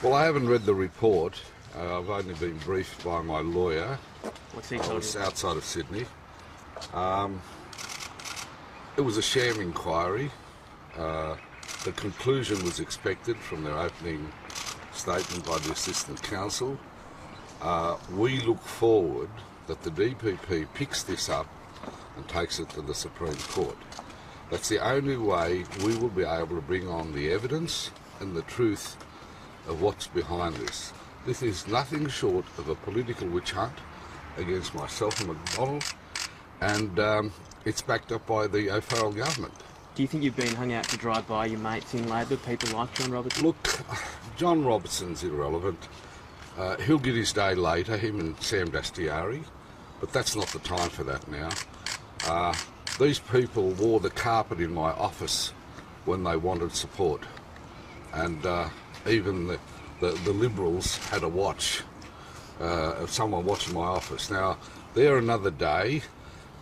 Well, I haven't read the report. I've only been briefed by my lawyer. What's he I told was you? outside of Sydney. It was a sham inquiry. The conclusion was expected from their opening statement by the Assistant Counsel. We look forward that the DPP picks this up and takes it to the Supreme Court. That's the only way we will be able to bring on the evidence and the truth of what's behind this. This is nothing short of a political witch hunt against myself and McDonald, and it's backed up by the O'Farrell government. Do you think you've been hung out to dry by your mates in Labor, people like John Robertson? Look, John Robertson's irrelevant. He'll get his day later, him and Sam Dastiari, but that's not the time for that now. These people wore the carpet in my office when they wanted support, and even the Liberals had a watch of someone watching my office. Now, they're another day.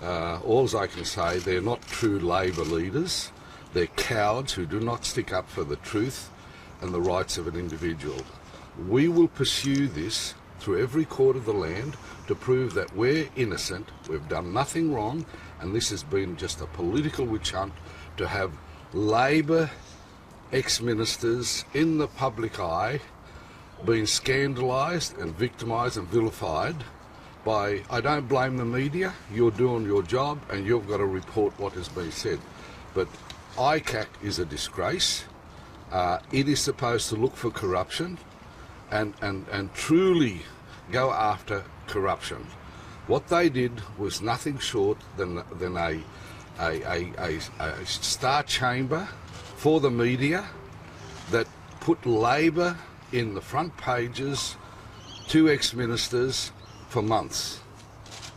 All I can say, they're not true Labor leaders. They're cowards who do not stick up for the truth and the rights of an individual. We will pursue this through every court of the land to prove that we're innocent, we've done nothing wrong, and this has been just a political witch hunt to have Labor ex-ministers in the public eye being scandalised and victimised and vilified by, I don't blame the media, you're doing your job and you've got to report what has been said. But ICAC is a disgrace. It is supposed to look for corruption and truly go after corruption. What they did was nothing short than a star chamber for the media that put Labor in the front pages, two ex-ministers for months.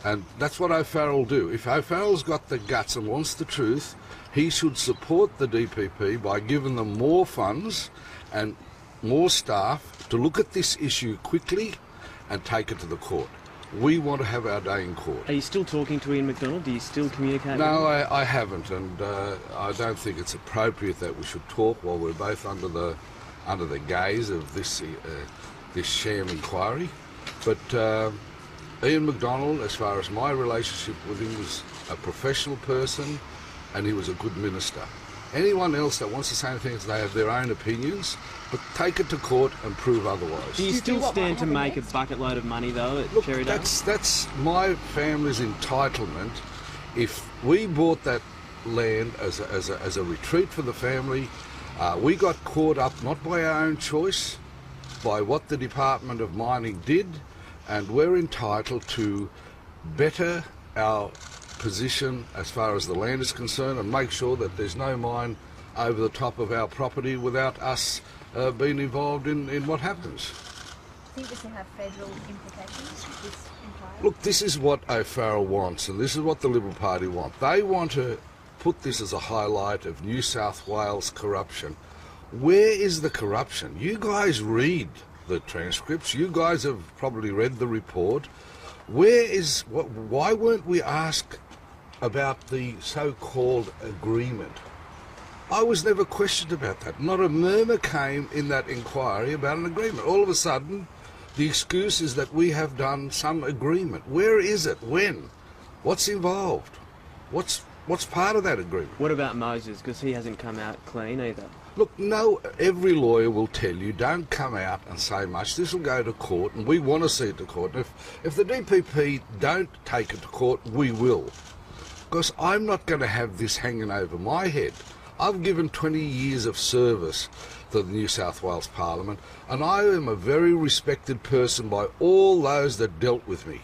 And that's what O'Farrell do. If O'Farrell's got the guts and wants the truth, he should support the DPP by giving them more funds and more staff to look at this issue quickly and take it to the court. We want to have our day in court. Are you still talking to Ian McDonald? Do you still communicate with him? No, I haven't, and I don't think it's appropriate that we should talk while we're both under the gaze of this sham inquiry. But Ian McDonald, as far as my relationship with him, was a professional person, and he was a good minister. Anyone else that wants to say anything, they have their own opinions, but take it to court and prove otherwise. Do you still stand to make a bucket load of money, though, at Cherrydale? That's my family's entitlement. If we bought that land as a retreat for the family, we got caught up not by our own choice, by what the Department of Mining did, and we're entitled to better our position as far as the land is concerned and make sure that there's no mine over the top of our property without us being involved in what happens. Do you think this will have federal implications, this inquiry? Look, this is what O'Farrell wants, and this is what the Liberal Party want. They want to put this as a highlight of New South Wales corruption. Where is the corruption? You guys read the transcripts. You guys have probably read the report. Why weren't we asked about the so-called agreement? I was never questioned about that. Not a murmur came in that inquiry about an agreement. All of a sudden, the excuse is that we have done some agreement. Where is it? When? What's involved? What's part of that agreement? What about Moses? Because he hasn't come out clean either. Look, no, every lawyer will tell you, don't come out and say much. This will go to court, and we want to see it to court. And if the DPP don't take it to court, we will. Because I'm not going to have this hanging over my head. I've given 20 years of service to the New South Wales Parliament, and I am a very respected person by all those that dealt with me.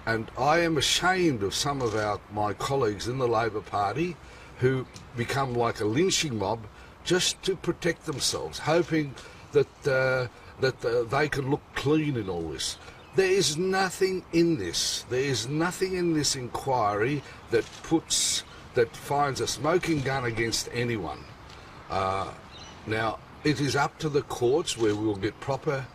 And I am ashamed of some of my colleagues in the Labor Party who become like a lynching mob just to protect themselves, hoping that they can look clean in all this. There is nothing in this. There is nothing in this inquiry that finds a smoking gun against anyone. Now, it is up to the courts where we will get proper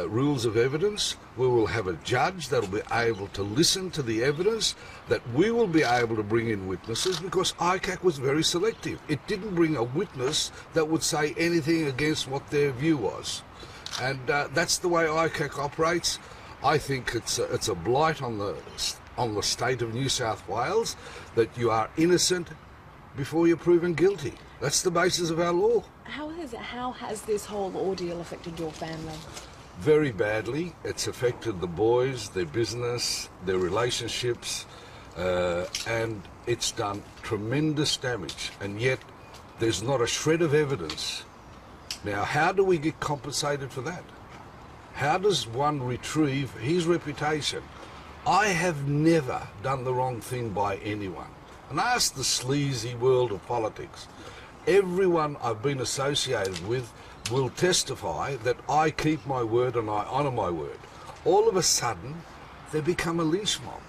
rules of evidence. We will have a judge that will be able to listen to the evidence, that we will be able to bring in witnesses, because ICAC was very selective. It didn't bring a witness that would say anything against what their view was. And that's the way ICAC operates. I think it's a blight on the state of New South Wales that you are innocent before you're proven guilty. That's the basis of our law. How has this whole ordeal affected your family? Very badly. It's affected the boys, their business, their relationships, and it's done tremendous damage. And yet there's not a shred of evidence. Now, how do we get compensated for that? How does one retrieve his reputation? I have never done the wrong thing by anyone. And ask the sleazy world of politics. Everyone I've been associated with will testify that I keep my word and I honour my word. All of a sudden, they become a lynch mob.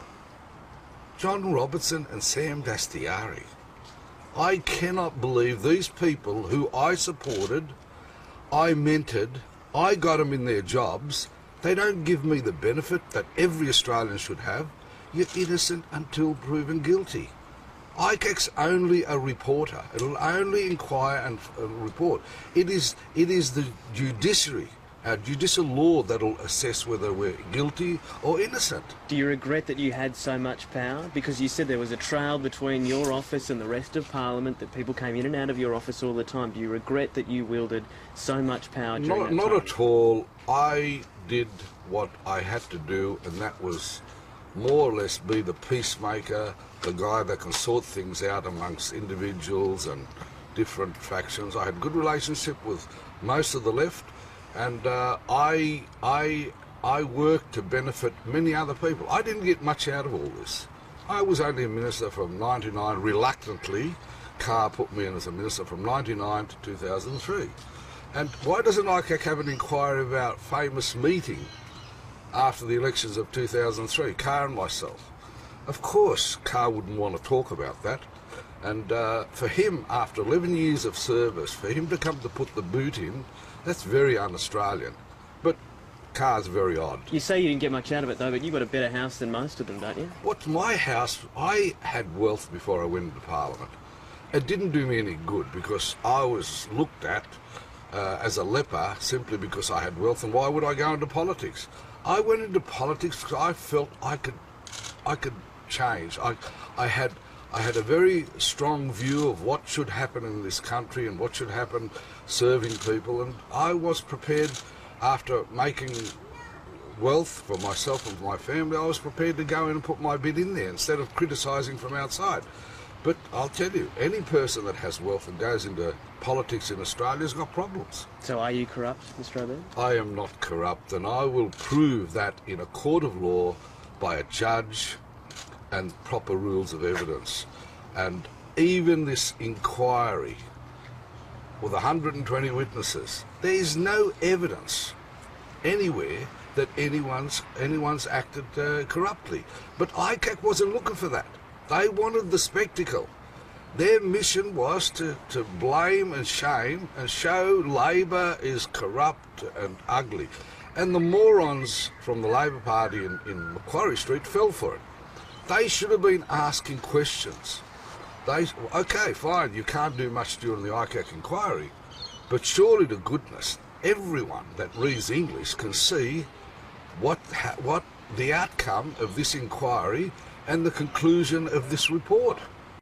John Robertson and Sam Dastyari. I cannot believe these people who I supported, I mentored, I got them in their jobs. They don't give me the benefit that every Australian should have. You're innocent until proven guilty. ICAC's only a reporter. It'll only inquire and report. It is the judiciary, our judicial law, that'll assess whether we're guilty or innocent. Do you regret that you had so much power? Because you said there was a trail between your office and the rest of Parliament, that people came in and out of your office all the time. Do you regret that you wielded so much power during that time? Not at all. I did what I had to do, and that was more or less be the peacemaker, the guy that can sort things out amongst individuals and different factions. I had a good relationship with most of the left, and I worked to benefit many other people. I didn't get much out of all this. I was only a minister from 99, reluctantly. Carr put me in as a minister from 99 to 2003. And why doesn't ICAC have an inquiry about famous meeting after the elections of 2003, Carr and myself? Of course, Carr wouldn't want to talk about that. And for him, after 11 years of service, for him to come to put the boot in, that's very un-Australian. But Carr's very odd. You say you didn't get much out of it, though, but you got a better house than most of them, don't you? What's my house? I had wealth before I went into Parliament. It didn't do me any good because I was looked at as a leper simply because I had wealth. And why would I go into politics? I went into politics because I felt I could change. I had a very strong view of what should happen in this country and what should happen serving people, and I was prepared, after making wealth for myself and for my family, I was prepared to go in and put my bit in there instead of criticising from outside. But I'll tell you, any person that has wealth and goes into politics in Australia's got problems. So are you corrupt, Mr. Obeid? I am not corrupt, and I will prove that in a court of law by a judge and proper rules of evidence. And even this inquiry with 120 witnesses, there is no evidence anywhere that anyone's acted corruptly. But ICAC wasn't looking for that. They wanted the spectacle. Their mission was to blame and shame and show Labor is corrupt and ugly. And the morons from the Labor Party in Macquarie Street fell for it. They should have been asking questions. Okay, fine, you can't do much during the ICAC inquiry, but surely to goodness, everyone that reads English can see what the outcome of this inquiry and the conclusion of this report.